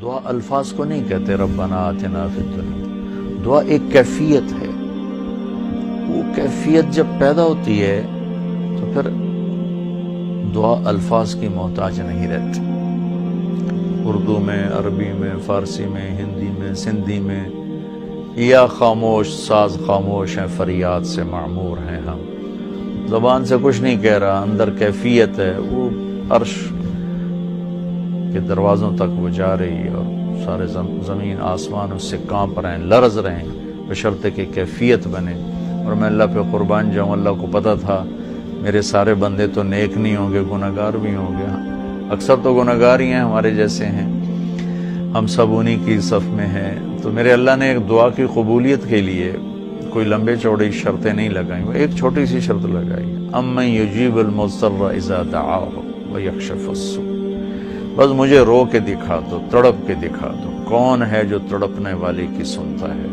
دعا الفاظ کو نہیں کہتے ربنا آتنا فی الدنیا، دعا ایک کیفیت ہے. وہ کیفیت جب پیدا ہوتی ہے تو پھر دعا الفاظ کی محتاج نہیں رہتی. اردو میں، عربی میں، فارسی میں، ہندی میں، سندھی میں، یا خاموش ساز خاموش ہیں، فریاد سے معمور ہیں ہم. زبان سے کچھ نہیں کہہ رہا، اندر کیفیت ہے. وہ عرش کے دروازوں تک وہ جا رہی ہے اور سارے زمین آسمان اس سے کانپ رہے ہیں، لرز رہے ہیں، بشرطے کہ کیفیت بنے. اور میں اللہ پہ قربان جاؤں، اللہ کو پتہ تھا میرے سارے بندے تو نیک نہیں ہوں گے، گناہگار بھی ہوں گے. اکثر تو گناہگار ہی ہیں، ہمارے جیسے ہیں، ہم سب انہی کی صف میں ہیں. تو میرے اللہ نے ایک دعا کی قبولیت کے لیے کوئی لمبے چوڑی شرطیں نہیں لگائیں، وہ ایک چھوٹی سی شرط لگائی، امن یجیب المضطر اذا دعاہ ویکشف السوء. بس مجھے رو کے دکھا دو، تڑپ کے دکھا دو، کون ہے جو تڑپنے والے کی سنتا ہے.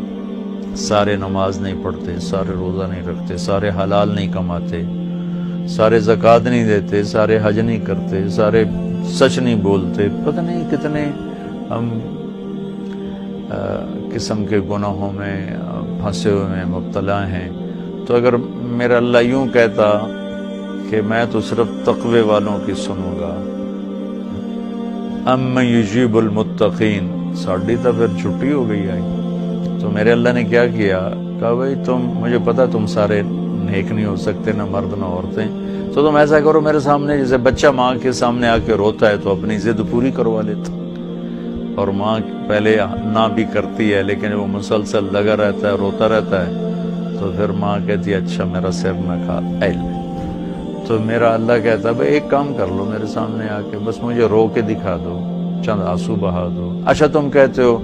سارے نماز نہیں پڑھتے، سارے روزہ نہیں رکھتے، سارے حلال نہیں کماتے، سارے زکوٰۃ نہیں دیتے، سارے حج نہیں کرتے، سارے سچ نہیں بولتے، پتہ نہیں کتنے ہم قسم کے گناہوں میں پھنسے ہوئے ہیں، مبتلا ہیں. تو اگر میرا اللہ یوں کہتا کہ میں تو صرف تقوی والوں کی سنوں گا، امن یجیب المتقین، ساڑھی تو پھر چھٹی ہو گئی آئی. تو میرے اللہ نے کیا کیا، کہا بھائی تم، مجھے پتا تم سارے نیک نہیں ہو سکتے، نہ مرد نہ عورتیں، تو تم ایسا کرو میرے سامنے، جیسے بچہ ماں کے سامنے آ کے روتا ہے تو اپنی ضد پوری کروا لیتا. اور ماں پہلے نہ بھی کرتی ہے، لیکن وہ مسلسل لگا رہتا ہے، روتا رہتا ہے، تو پھر ماں کہتی ہے اچھا میرا سر نہ کھا. تو میرا اللہ کہتا ہے بھائی ایک کام کر لو، میرے سامنے آ کے بس مجھے رو کے دکھا دو، چند آنسو بہا دو. اچھا تم کہتے ہو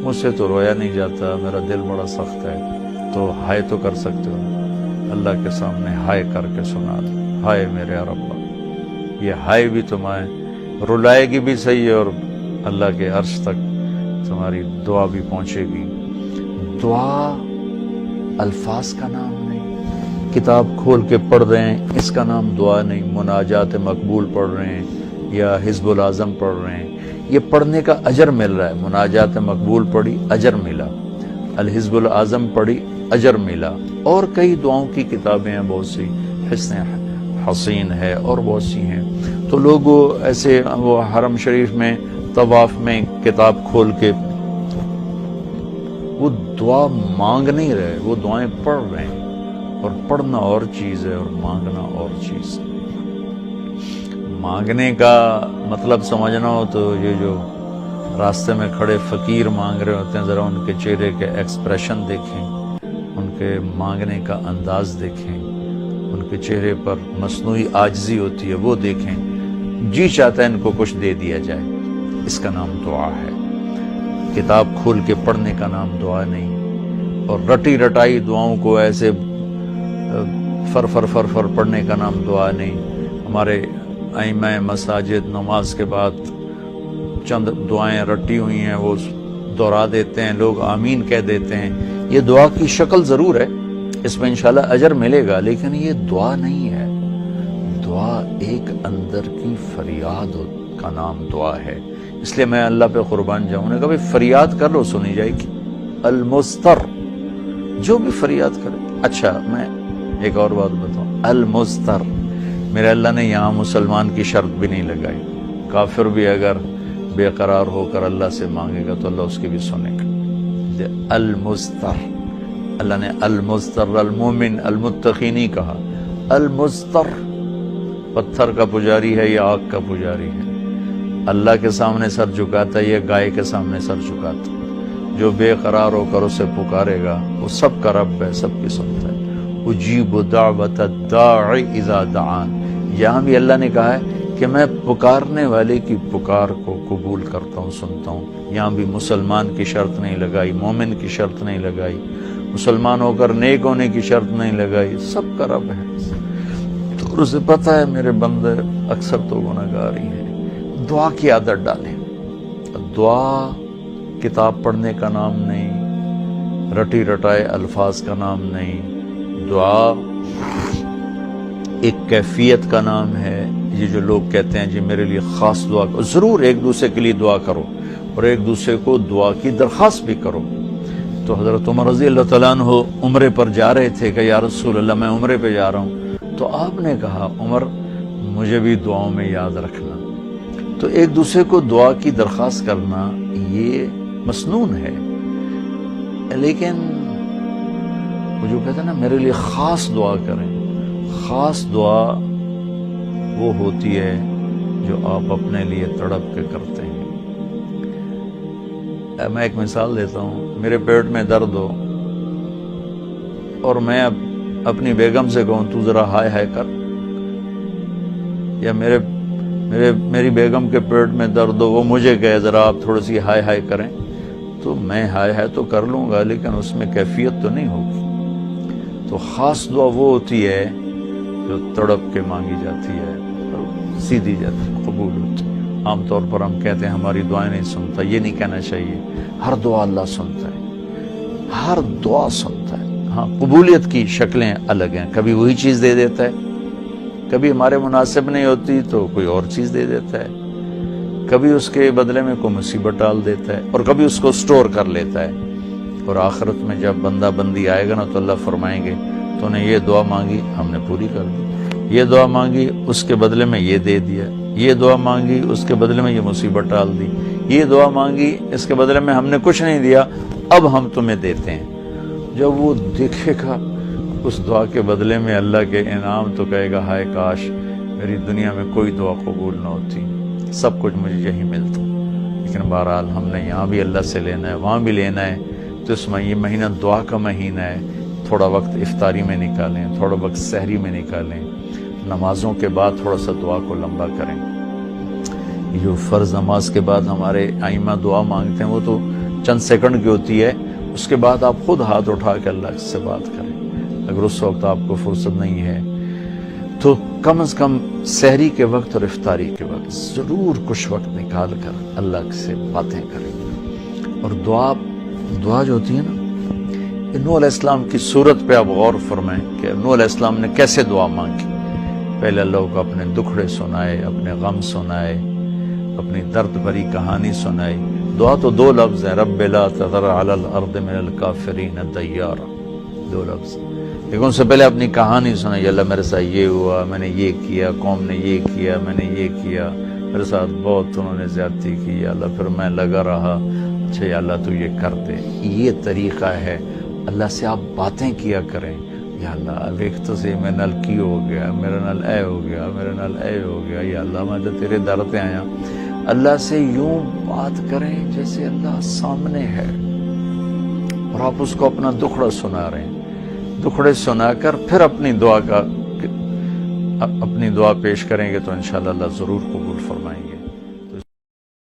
مجھ سے تو رویا نہیں جاتا، میرا دل بڑا سخت ہے، تو ہائے تو کر سکتے ہو. اللہ کے سامنے ہائے کر کے سنا دو، ہائے میرے رب. یہ ہائے بھی تمہیں رلائے گی بھی صحیح، اور اللہ کے عرش تک تمہاری دعا بھی پہنچے گی. دعا الفاظ کا نام نہیں، کتاب کھول کے پڑھ رہے ہیں اس کا نام دعا نہیں. مناجات مقبول پڑھ رہے ہیں یا حزب العظم پڑھ رہے ہیں، یہ پڑھنے کا اجر مل رہا ہے. مناجات مقبول پڑھی، اجر ملا. الحزب العظم پڑھی، اجر ملا. اور کئی دعاؤں کی کتابیں ہیں، بہت سی، حسن حسین ہے اور بہت سی ہیں. تو لوگ ایسے وہ حرم شریف میں طواف میں کتاب کھول کے وہ دعا مانگ نہیں رہے، وہ دعائیں پڑھ رہے ہیں. اور پڑھنا اور چیز ہے اور مانگنا اور چیز ہے. مانگنے کا مطلب سمجھنا ہو تو یہ جو راستے میں کھڑے فقیر مانگ رہے ہوتے ہیں، ذرا ان کے چہرے کے ایکسپریشن دیکھیں، ان کے مانگنے کا انداز دیکھیں، ان کے چہرے پر مصنوعی عاجزی ہوتی ہے وہ دیکھیں. جی چاہتا ہے ان کو کچھ دے دیا جائے. اس کا نام دعا ہے. کتاب کھول کے پڑھنے کا نام دعا نہیں. اور رٹی رٹائی دعاؤں کو ایسے فر فر فر فر پڑھنے کا نام دعا نہیں. ہمارے ائمہ مساجد نماز کے بعد چند دعائیں رٹی ہوئی ہیں وہ دہرا دیتے ہیں، لوگ آمین کہہ دیتے ہیں. یہ دعا کی شکل ضرور ہے، اس میں انشاءاللہ اجر ملے گا، لیکن یہ دعا نہیں ہے. دعا ایک اندر کی فریاد کا نام دعا ہے. اس لیے میں اللہ پہ قربان جاؤں نے کہا فریاد کر لو سنی جائے گی. المضطر، جو بھی فریاد کرے. اچھا میں ایک اور بات بتاؤں، المضطر، میرے اللہ نے یہاں مسلمان کی شرط بھی نہیں لگائی. کافر بھی اگر بے قرار ہو کر اللہ سے مانگے گا تو اللہ اس کی بھی سنے گا. المضطر، اللہ نے المضطر المومن المتقی نہیں کہا. المضطر پتھر کا پجاری ہے یا آگ کا پجاری ہے، اللہ کے سامنے سر جھکاتا ہے یا گائے کے سامنے سر جھکاتا ہے. جو بے قرار ہو کر اسے پکارے گا وہ سب کا رب ہے، سب کی سنتا ہے. اجیب دعوت الداعی اذا دعان، یہاں بھی اللہ نے کہا ہے کہ میں پکارنے والے کی پکار کو قبول کرتا ہوں، سنتا ہوں. یہاں بھی مسلمان کی شرط نہیں لگائی، مومن کی شرط نہیں لگائی، مسلمان ہو کر نیک ہونے کی شرط نہیں لگائی. سب کا رب ہے. تو اسے پتہ ہے میرے بندے اکثر تو گناہگار ہی ہیں. دعا کی عادت ڈالیں. دعا کتاب پڑھنے کا نام نہیں، رٹی رٹائے الفاظ کا نام نہیں. دعا ایک کیفیت کا نام ہے. یہ جو لوگ کہتے ہیں جی میرے لیے خاص دعا کرو، ضرور ایک دوسرے کے لیے دعا کرو، اور ایک دوسرے کو دعا کی درخواست بھی کرو. تو حضرت عمر رضی اللہ تعالیٰ عنہ عمرے پر جا رہے تھے کہ یا رسول اللہ میں عمرے پہ جا رہا ہوں. تو آپ نے کہا عمر مجھے بھی دعاؤں میں یاد رکھنا. تو ایک دوسرے کو دعا کی درخواست کرنا یہ مسنون ہے، لیکن وہ جو کہتے ہیں نا میرے لیے خاص دعا کریں، خاص دعا وہ ہوتی ہے جو آپ اپنے لیے تڑپ کے کرتے ہیں. میں ایک مثال دیتا ہوں. میرے پیٹ میں درد ہو اور میں اب اپنی بیگم سے کہوں تو ذرا ہائے ہائے کر، یا میری بیگم کے پیٹ میں درد ہو وہ مجھے کہے ذرا آپ تھوڑی سی ہائے ہائے کریں، تو میں ہائے ہائے تو کر لوں گا لیکن اس میں کیفیت تو نہیں ہوگی. تو خاص دعا وہ ہوتی ہے جو تڑپ کے مانگی جاتی ہے اور سیدھی جاتی ہے، قبول ہوتی ہے. عام طور پر ہم کہتے ہیں ہماری دعائیں نہیں سنتا، یہ نہیں کہنا چاہیے. ہر دعا اللہ سنتا ہے، ہر دعا سنتا ہے. ہاں قبولیت کی شکلیں الگ ہیں، کبھی وہی چیز دے دیتا ہے، کبھی ہمارے مناسب نہیں ہوتی تو کوئی اور چیز دے دیتا ہے، کبھی اس کے بدلے میں کوئی مصیبت ڈال دیتا ہے، اور کبھی اس کو سٹور کر لیتا ہے. اور آخرت میں جب بندہ بندی آئے گا نا تو اللہ فرمائیں گے تو نے یہ دعا مانگی ہم نے پوری کر دی، یہ دعا مانگی اس کے بدلے میں یہ دے دیا، یہ دعا مانگی اس کے بدلے میں یہ مصیبت ڈال دی، یہ دعا مانگی اس کے بدلے میں ہم نے کچھ نہیں دیا اب ہم تمہیں دیتے ہیں. جب وہ دیکھے گا اس دعا کے بدلے میں اللہ کے انعام تو کہے گا ہائے کاش میری دنیا میں کوئی دعا قبول نہ ہوتی، سب کچھ مجھے یہی ملتا. لیکن بہرحال ہم نے یہاں بھی اللہ سے لینا ہے، وہاں بھی لینا ہے. تو اس میں یہ مہینہ دعا کا مہینہ ہے. تھوڑا وقت افطاری میں نکالیں، تھوڑا وقت سحری میں نکالیں، نمازوں کے بعد تھوڑا سا دعا کو لمبا کریں. جو فرض نماز کے بعد ہمارے ائمہ دعا مانگتے ہیں وہ تو چند سیکنڈ کی ہوتی ہے، اس کے بعد آپ خود ہاتھ اٹھا کے اللہ سے بات کریں. اگر اس وقت آپ کو فرصت نہیں ہے تو کم از کم سحری کے وقت اور افطاری کے وقت ضرور کچھ وقت نکال کر اللہ سے باتیں کریں. اور دعا جو ہوتی ہے نا، نوح علیہ السلام کی صورت پہ آپ غور فرمائیں کہ نوح علیہ السلام نے کیسے دعا مانگی. پہلے اللہ کو اپنے دکھڑے سنائے، اپنے غم سنائے، اپنی درد بھری کہانی سنائی. دعا تو دو لفظ ہیں، رب لا تذر علی الارض من الکافرین دیارا، دو لفظ. لیکن ان سے پہلے اپنی کہانی سنائی. اللہ میرے ساتھ یہ ہوا، میں نے یہ کیا، قوم نے یہ کیا، میں نے یہ کیا، میرے ساتھ بہت انہوں نے زیادتی کی، یا اللہ پھر میں لگا رہا، اچھا یا اللہ تو یہ کر دے. یہ طریقہ ہے. اللہ سے آپ باتیں کیا کریں. یا اللہ ایک تو سے میں نل کی ہو گیا، میرا نل اے ہو گیا، میرا نل اے ہو گیا، یا اللہ میں تو تیرے در پہ آیا. اللہ سے یوں بات کریں جیسے اللہ سامنے ہے، اور آپ اس کو اپنا دکھڑا سنا رہے ہیں. دکھڑے سنا کر پھر اپنی دعا پیش کریں گے تو انشاءاللہ اللہ ضرور قبول فرمائیں گے.